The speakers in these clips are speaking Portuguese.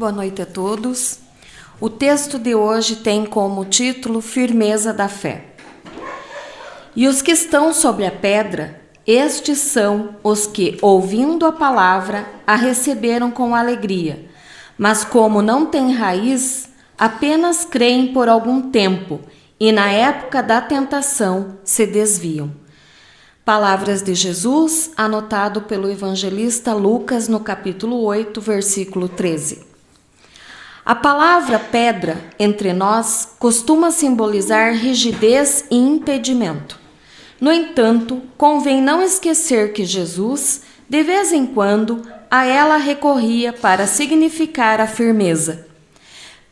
Boa noite a todos. O texto de hoje tem como título Firmeza da Fé. E os que estão sobre a pedra, estes são os que, ouvindo a palavra, a receberam com alegria, mas como não têm raiz, apenas creem por algum tempo e na época da tentação se desviam. Palavras de Jesus, anotado pelo evangelista Lucas no capítulo 8, versículo 13. A palavra pedra, entre nós, costuma simbolizar rigidez e impedimento. No entanto, convém não esquecer que Jesus, de vez em quando, a ela recorria para significar a firmeza.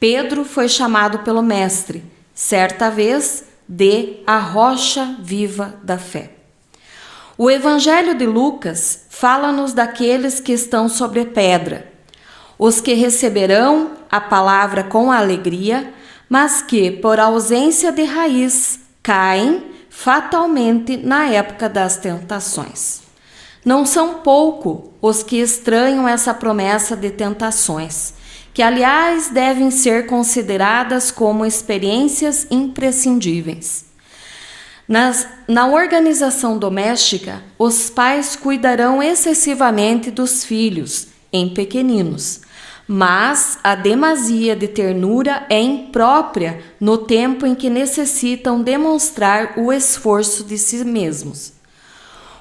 Pedro foi chamado pelo Mestre, certa vez, de a rocha viva da fé. O Evangelho de Lucas fala-nos daqueles que estão sobre a pedra, os que receberão a palavra com alegria, mas que, por ausência de raiz, caem fatalmente na época das tentações. Não são pouco os que estranham essa promessa de tentações, que, aliás, devem ser consideradas como experiências imprescindíveis. Na organização doméstica, os pais cuidarão excessivamente dos filhos, em pequeninos, mas a demasia de ternura é imprópria no tempo em que necessitam demonstrar o esforço de si mesmos.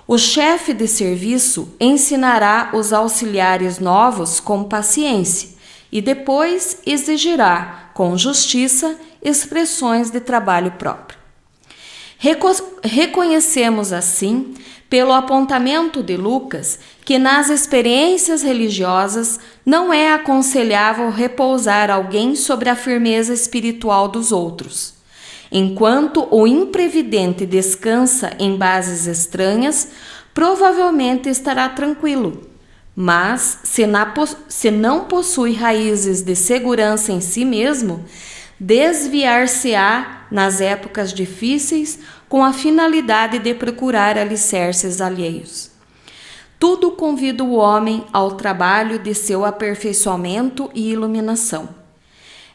O chefe de serviço ensinará os auxiliares novos com paciência e depois exigirá, com justiça, expressões de trabalho próprio. Reconhecemos assim, pelo apontamento de Lucas, que nas experiências religiosas não é aconselhável repousar alguém sobre a firmeza espiritual dos outros. Enquanto o imprevidente descansa em bases estranhas, provavelmente estará tranquilo. Mas, se não possui raízes de segurança em si mesmo, desviar-se-á nas épocas difíceis com a finalidade de procurar alicerces alheios. Tudo convida o homem ao trabalho de seu aperfeiçoamento e iluminação.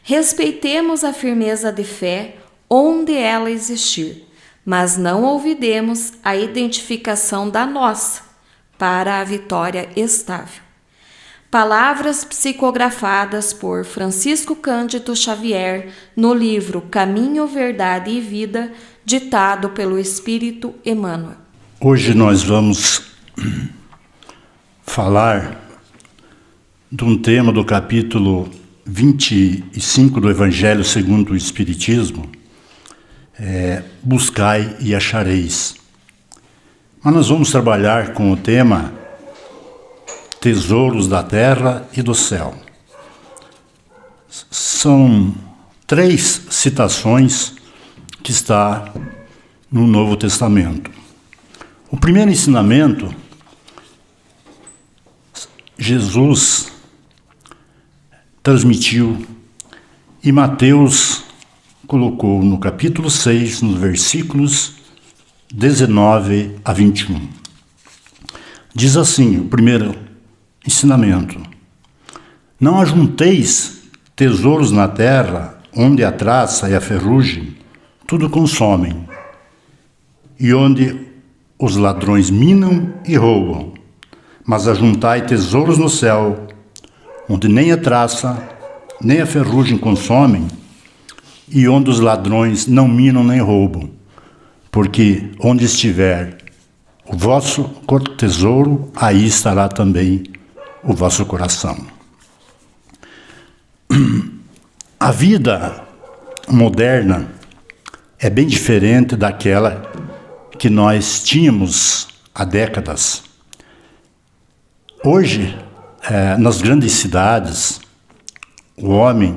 Respeitemos a firmeza de fé onde ela existir, mas não olvidemos a identificação da nossa para a vitória estável. Palavras psicografadas por Francisco Cândido Xavier no livro Caminho, Verdade e Vida, ditado pelo Espírito Emmanuel. Hoje nós vamos falar de um tema do capítulo 25 do Evangelho segundo o Espiritismo, Buscai e achareis. Mas nós vamos trabalhar com o tema Tesouros da terra e do céu. São 3 citações que está no Novo Testamento. O primeiro ensinamento, Jesus transmitiu e Mateus colocou no capítulo 6, nos versículos 19 a 21. Diz assim, o primeiro ensinamento: não ajunteis tesouros na terra, onde a traça e a ferrugem tudo consomem, e onde os ladrões minam e roubam, mas ajuntai tesouros no céu, onde nem a traça nem a ferrugem consomem, e onde os ladrões não minam nem roubam, porque onde estiver o vosso tesouro, aí estará também o vosso coração. A vida moderna é bem diferente daquela que nós tínhamos há décadas. Hoje, nas grandes cidades, o homem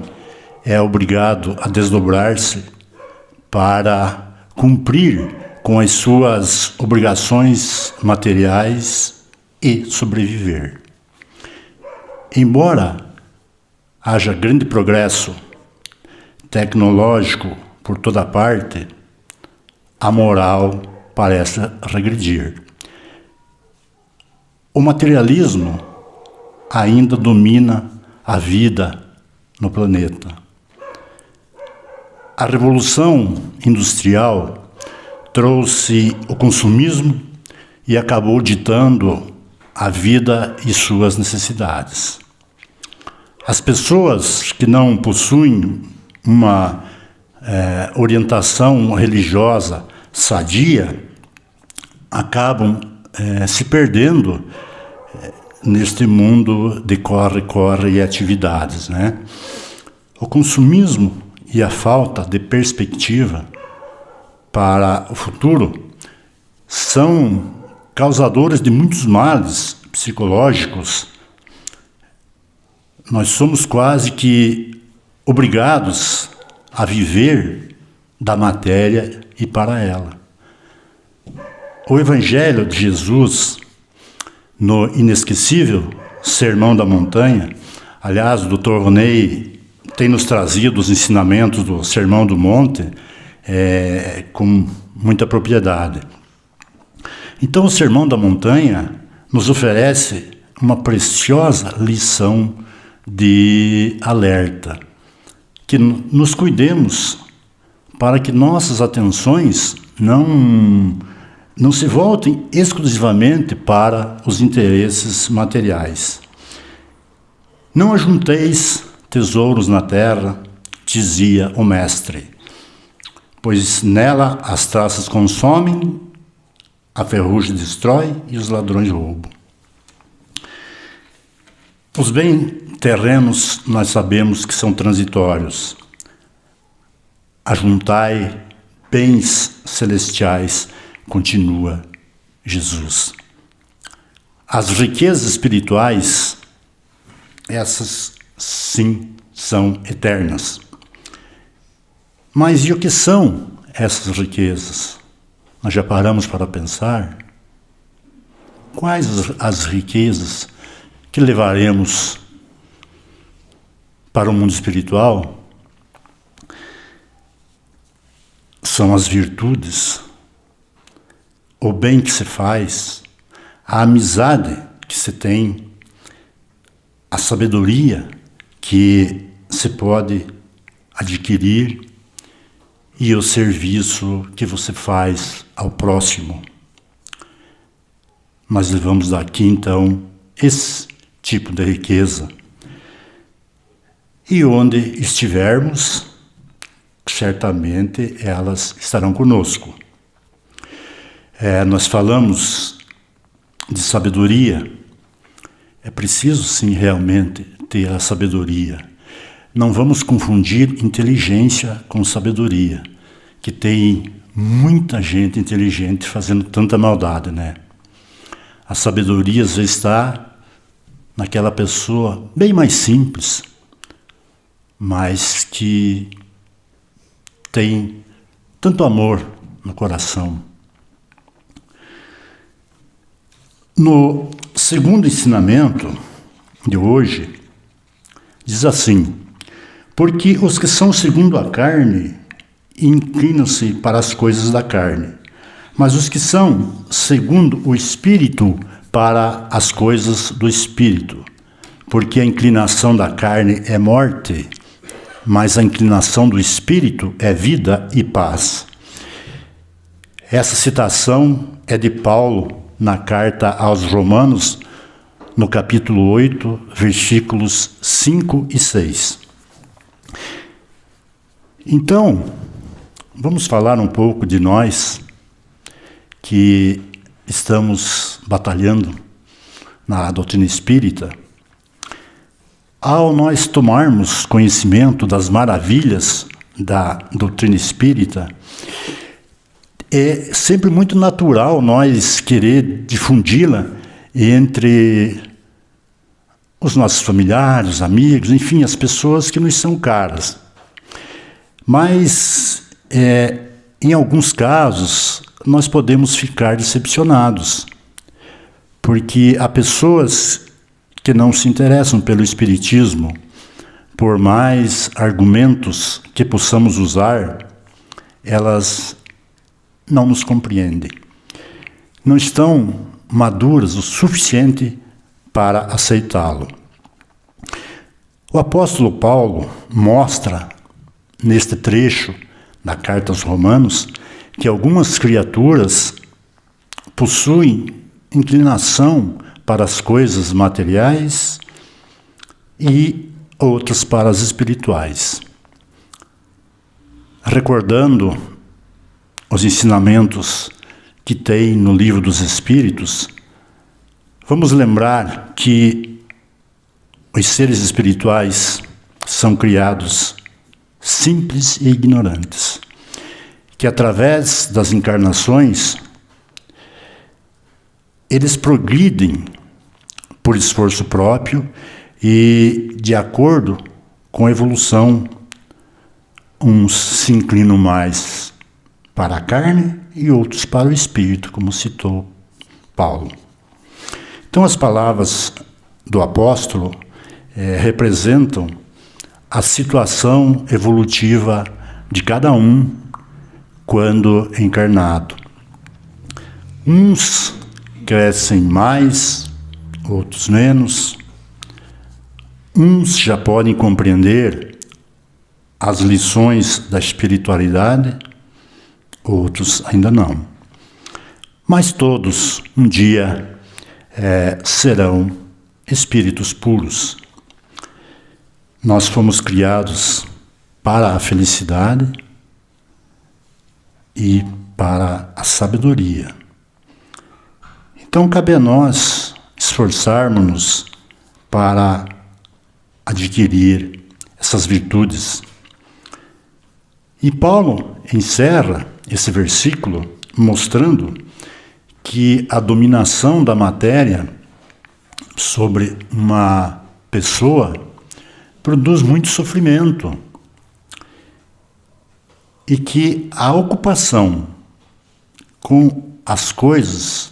é obrigado a desdobrar-se para cumprir com as suas obrigações materiais e sobreviver. Embora haja grande progresso tecnológico por toda parte, a moral parece regredir. O materialismo ainda domina a vida no planeta. A Revolução Industrial trouxe o consumismo e acabou ditando a vida e suas necessidades. As pessoas que não possuem uma orientação religiosa sadia acabam se perdendo neste mundo de corre e atividades, né? O consumismo e a falta de perspectiva para o futuro são causadores de muitos males psicológicos. Nós somos quase que obrigados a viver da matéria e para ela. O Evangelho de Jesus, no inesquecível Sermão da Montanha, aliás, o Dr. Ronei tem nos trazido os ensinamentos do Sermão do Monte com muita propriedade. Então, o Sermão da Montanha nos oferece uma preciosa lição de alerta, que nos cuidemos para que nossas atenções não se voltem exclusivamente para os interesses materiais. Não ajunteis tesouros na terra, dizia o Mestre, pois nela as traças consomem, a ferrugem destrói e os ladrões roubam. Os bens terrenos nós sabemos que são transitórios. Ajuntai bens celestiais, continua Jesus. As riquezas espirituais, essas sim são eternas. Mas e o que são essas riquezas? Nós já paramos para pensar? Quais as riquezas que levaremos para o mundo espiritual? São as virtudes, o bem que se faz, a amizade que se tem, a sabedoria que se pode adquirir e o serviço que você faz ao próximo. Nós levamos daqui, então, esse tipo de riqueza. E onde estivermos, certamente elas estarão conosco. Nós falamos de sabedoria. É preciso, sim, realmente ter a sabedoria. Não vamos confundir inteligência com sabedoria, que tem muita gente inteligente fazendo tanta maldade, né? A sabedoria às vezes está naquela pessoa bem mais simples, mas que tem tanto amor no coração. No segundo ensinamento de hoje, diz assim: porque os que são segundo a carne inclinam-se para as coisas da carne, mas os que são segundo o Espírito para as coisas do Espírito. Porque a inclinação da carne é morte, mas a inclinação do Espírito é vida e paz. Essa citação é de Paulo na carta aos Romanos, no capítulo 8, versículos 5 e 6. Então, vamos falar um pouco de nós que estamos batalhando na doutrina espírita. Ao nós tomarmos conhecimento das maravilhas da doutrina espírita, é sempre muito natural nós querer difundi-la entre os nossos familiares, amigos, enfim, as pessoas que nos são caras. Mas, em alguns casos, nós podemos ficar decepcionados, porque há pessoas que não se interessam pelo Espiritismo, por mais argumentos que possamos usar, elas não nos compreendem. Não estão maduras o suficiente para aceitá-lo. O apóstolo Paulo mostra, neste trecho da carta aos Romanos, que algumas criaturas possuem inclinação para as coisas materiais e outras para as espirituais. Recordando os ensinamentos que tem no Livro dos Espíritos, vamos lembrar que os seres espirituais são criados simples e ignorantes, que através das encarnações eles progridem por esforço próprio e de acordo com a evolução. Uns se inclinam mais para a carne e outros para o espírito, como citou Paulo. Então as palavras do apóstolo representam a situação evolutiva de cada um quando encarnado. Uns crescem mais, outros menos. Uns já podem compreender as lições da espiritualidade, outros ainda não. Mas todos, um dia, serão espíritos puros. Nós fomos criados para a felicidade e para a sabedoria. Então, cabe a nós esforçarmos-nos para adquirir essas virtudes. E Paulo encerra esse versículo mostrando que a dominação da matéria sobre uma pessoa produz muito sofrimento e que a ocupação com as coisas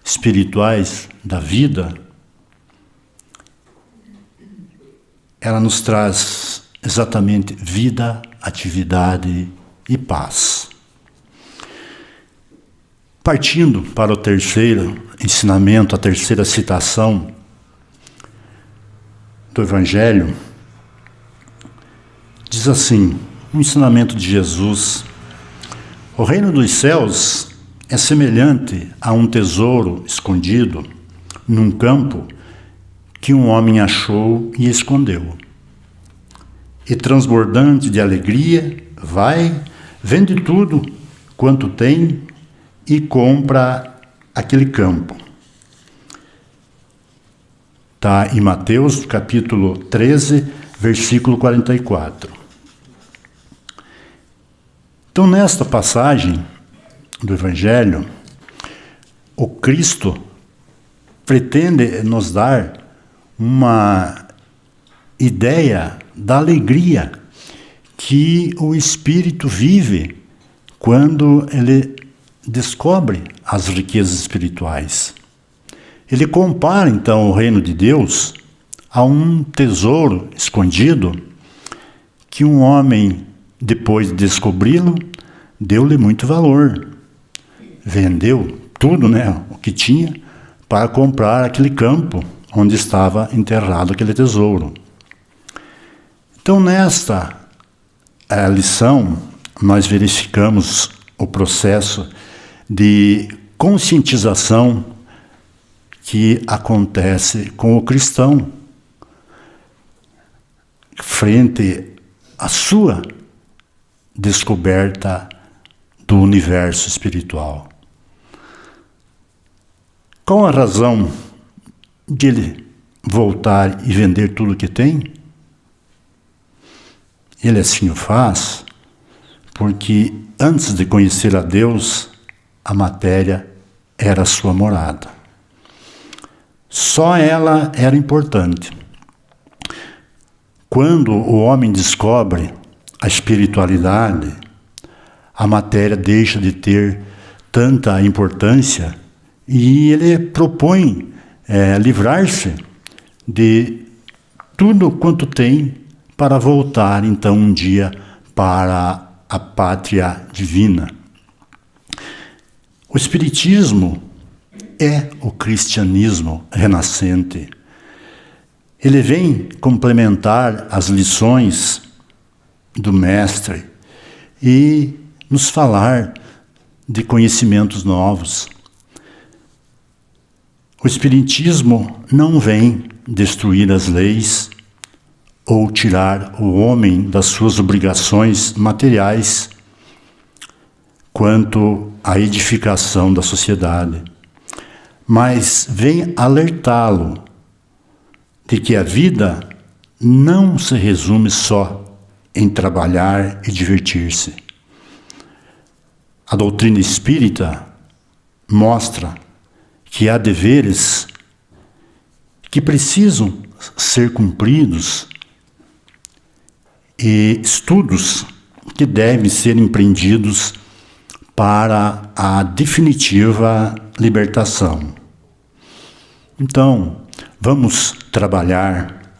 espirituais da vida, ela nos traz exatamente vida, atividade e paz. Partindo para o terceiro ensinamento, a terceira citação do Evangelho, diz assim, um ensinamento de Jesus: o reino dos céus é semelhante a um tesouro escondido num campo que um homem achou e escondeu. E transbordante de alegria, vai, vende tudo quanto tem e compra aquele campo. Está em Mateus, capítulo 13, versículo 44. Então, nesta passagem do Evangelho, o Cristo pretende nos dar uma ideia da alegria que o espírito vive quando ele descobre as riquezas espirituais. Ele compara, então, o reino de Deus a um tesouro escondido que um homem, depois de descobri-lo, deu-lhe muito valor. Vendeu tudo, o que tinha, para comprar aquele campo onde estava enterrado aquele tesouro. Então, nesta lição, nós verificamos o processo de conscientização que acontece com o cristão frente à sua descoberta do universo espiritual. Qual a razão de ele voltar e vender tudo o que tem? Ele assim o faz porque antes de conhecer a Deus, a matéria era a sua morada. Só ela era importante. Quando o homem descobre a espiritualidade, a matéria deixa de ter tanta importância e ele propõe livrar-se de tudo quanto tem para voltar, então, um dia para a pátria divina. O Espiritismo é o cristianismo renascente. ele vem complementar as lições do Mestre e nos falar de conhecimentos novos. O Espiritismo não vem destruir as leis ou tirar o homem das suas obrigações materiais quanto à edificação da sociedade, mas vem alertá-lo de que a vida não se resume só em trabalhar e divertir-se. A doutrina espírita mostra que há deveres que precisam ser cumpridos e estudos que devem ser empreendidos para a definitiva libertação. Então, vamos trabalhar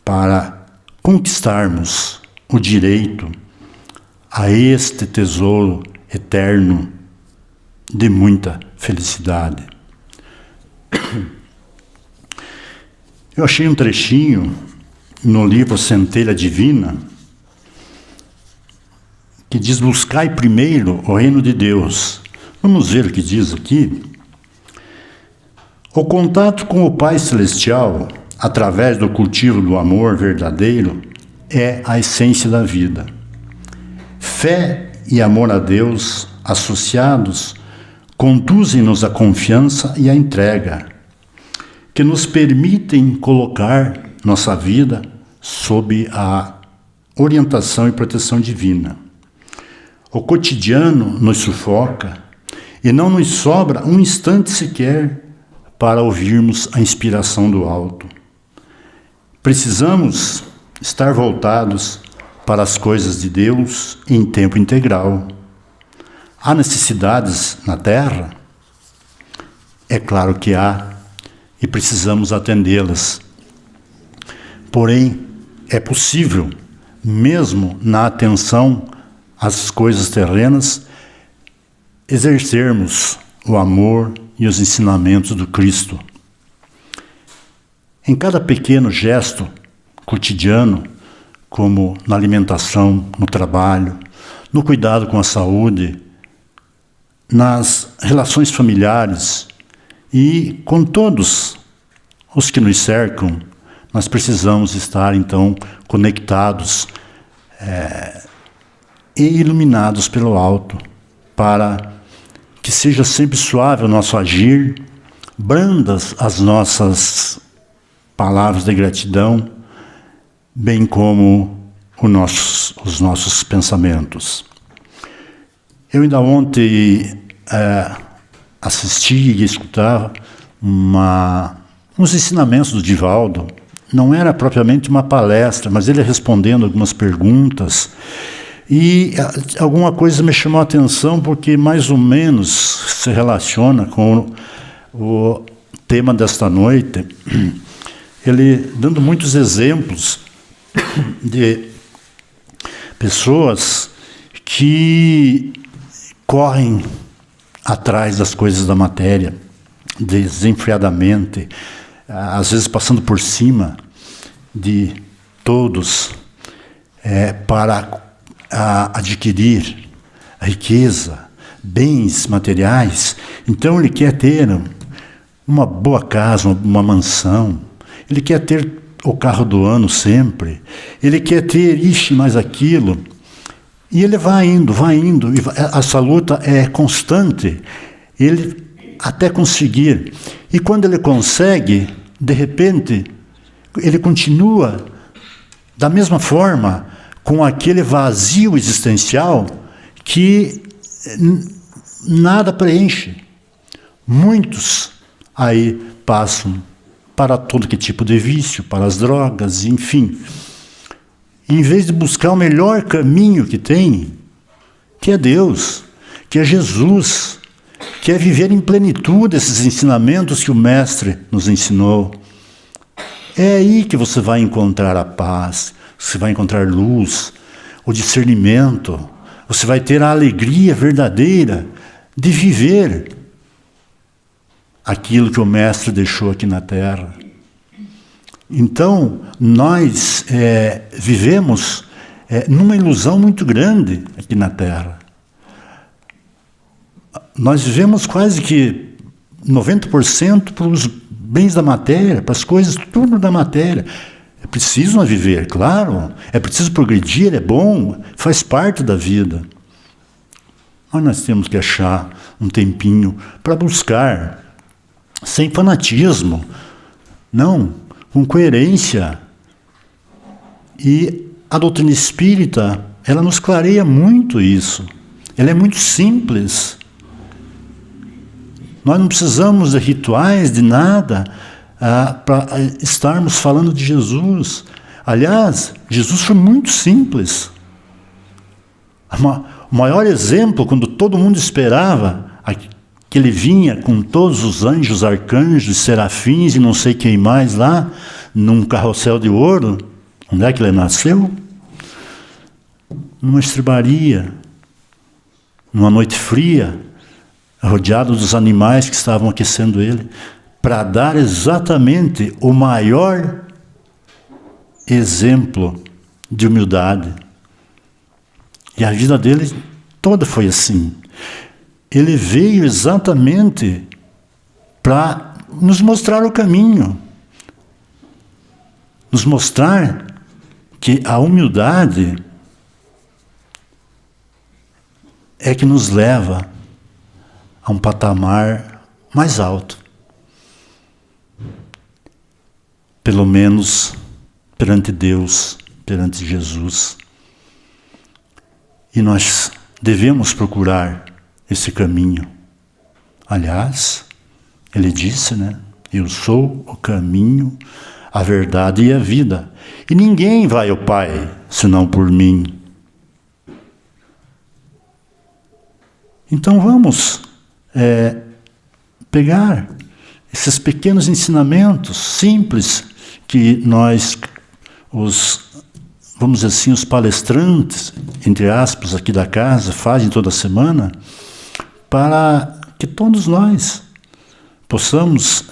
para conquistarmos o direito a este tesouro eterno de muita felicidade. Eu achei um trechinho no livro Centelha Divina que diz: buscai primeiro o reino de Deus. Vamos ver o que diz aqui. O contato com o Pai Celestial, através do cultivo do amor verdadeiro, é a essência da vida. Fé e amor a Deus, associados, conduzem-nos à confiança e à entrega, que nos permitem colocar nossa vida sob a orientação e proteção divina. O cotidiano nos sufoca e não nos sobra um instante sequer para ouvirmos a inspiração do alto. Precisamos estar voltados para as coisas de Deus em tempo integral. Há necessidades na Terra? É claro que há, e precisamos atendê-las. Porém, é possível, mesmo na atenção às coisas terrenas, exercermos o amor e os ensinamentos do Cristo. Em cada pequeno gesto cotidiano, como na alimentação, no trabalho, no cuidado com a saúde, nas relações familiares e com todos os que nos cercam, nós precisamos estar, então, conectados e iluminados pelo alto, para que seja sempre suave o nosso agir, brandas as nossas palavras de gratidão, bem como os nossos pensamentos. Eu ainda ontem assisti e escutava uns ensinamentos do Divaldo. Não era propriamente uma palestra, mas ele respondendo algumas perguntas. E alguma coisa me chamou a atenção, porque mais ou menos se relaciona com o tema desta noite. Ele dando muitos exemplos de pessoas que correm atrás das coisas da matéria, desenfreadamente, às vezes passando por cima de todos, para adquirir riqueza, bens materiais. Então ele quer ter uma boa casa, uma mansão, ele quer ter o carro do ano sempre, ele quer ter mais aquilo, e ele vai indo, e essa luta é constante, ele até conseguir. E quando ele consegue, de repente, ele continua da mesma forma, com aquele vazio existencial que nada preenche. Muitos aí passam para todo que tipo de vício, para as drogas, enfim. E, em vez de buscar o melhor caminho que tem, que é Deus, que é Jesus, que é viver em plenitude esses ensinamentos que o Mestre nos ensinou, é aí que você vai encontrar a paz, você vai encontrar luz, o discernimento, você vai ter a alegria verdadeira de viver aquilo que o Mestre deixou aqui na Terra. Então, nós vivemos numa ilusão muito grande aqui na Terra. Nós vivemos quase que 90% para os bens da matéria, para as coisas, tudo da matéria. É preciso nós viver, claro. É preciso progredir, é bom, faz parte da vida. Mas nós temos que achar um tempinho para buscar, sem fanatismo, não, com coerência. E a doutrina espírita, ela nos clareia muito isso. Ela é muito simples. Nós não precisamos de rituais, de nada, para estarmos falando de Jesus. Aliás, Jesus foi muito simples. O maior exemplo, quando todo mundo esperava que ele vinha com todos os anjos, arcanjos, serafins e não sei quem mais lá, num carrossel de ouro, onde é que ele nasceu? Numa estrebaria, numa noite fria, rodeado dos animais que estavam aquecendo ele, para dar exatamente o maior exemplo de humildade. E a vida dele toda foi assim. Ele veio exatamente para nos mostrar o caminho, nos mostrar que a humildade é que nos leva a um patamar mais alto. Pelo menos perante Deus, perante Jesus. E nós devemos procurar esse caminho. Aliás, ele disse, né? Eu sou o caminho, a verdade e a vida. E ninguém vai ao Pai, senão por mim. Então vamos pegar esses pequenos ensinamentos simples que nós, vamos dizer assim, os palestrantes, entre aspas, aqui da casa, fazem toda semana, para que todos nós possamos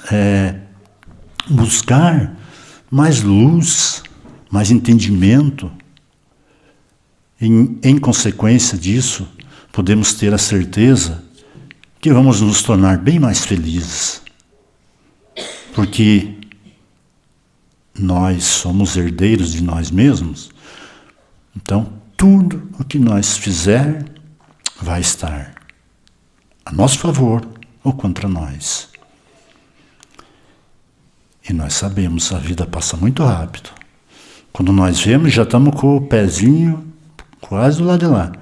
buscar mais luz, mais entendimento. Em consequência disso, podemos ter a certeza que vamos nos tornar bem mais felizes. Porque nós somos herdeiros de nós mesmos. Então, tudo o que nós fizer vai estar a nosso favor ou contra nós. E nós sabemos, a vida passa muito rápido. Quando nós vemos, já estamos com o pezinho quase do lado de lá.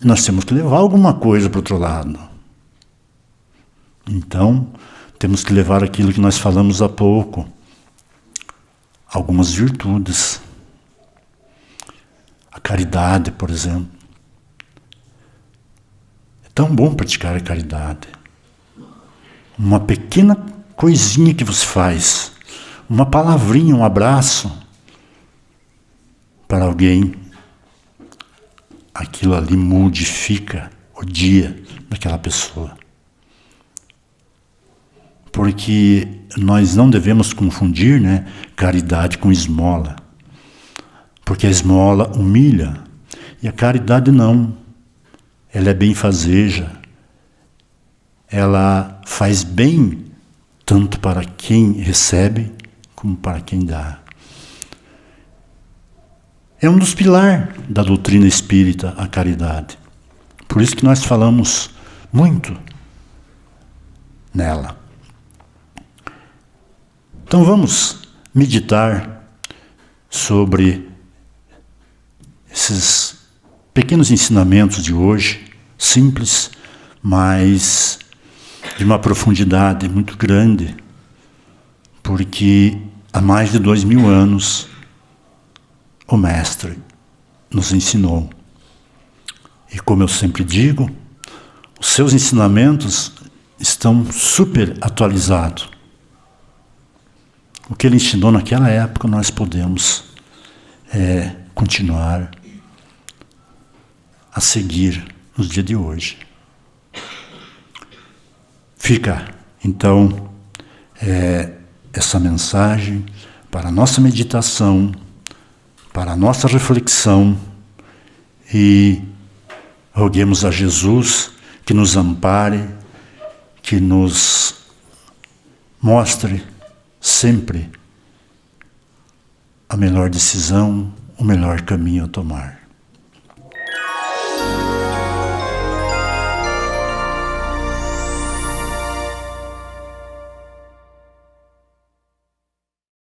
Nós temos que levar alguma coisa para o outro lado. Então, temos que levar aquilo que nós falamos há pouco. Algumas virtudes. A caridade, por exemplo. É tão bom praticar a caridade. Uma pequena coisinha que você faz, uma palavrinha, um abraço para alguém, aquilo ali modifica o dia daquela pessoa. Porque nós não devemos confundir, né, caridade com esmola. Porque a esmola humilha e a caridade não. Ela é benfazeja. Ela faz bem tanto para quem recebe como para quem dá. É um dos pilares da doutrina espírita, a caridade. Por isso que nós falamos muito nela. Então vamos meditar sobre esses pequenos ensinamentos de hoje, simples, mas de uma profundidade muito grande, porque há mais de 2000 anos o Mestre nos ensinou. E como eu sempre digo, os seus ensinamentos estão super atualizados. O que ele ensinou naquela época, nós podemos continuar a seguir nos dias de hoje. Fica, então, essa mensagem para a nossa meditação, para a nossa reflexão, e roguemos a Jesus que nos ampare, que nos mostre sempre a melhor decisão, o melhor caminho a tomar.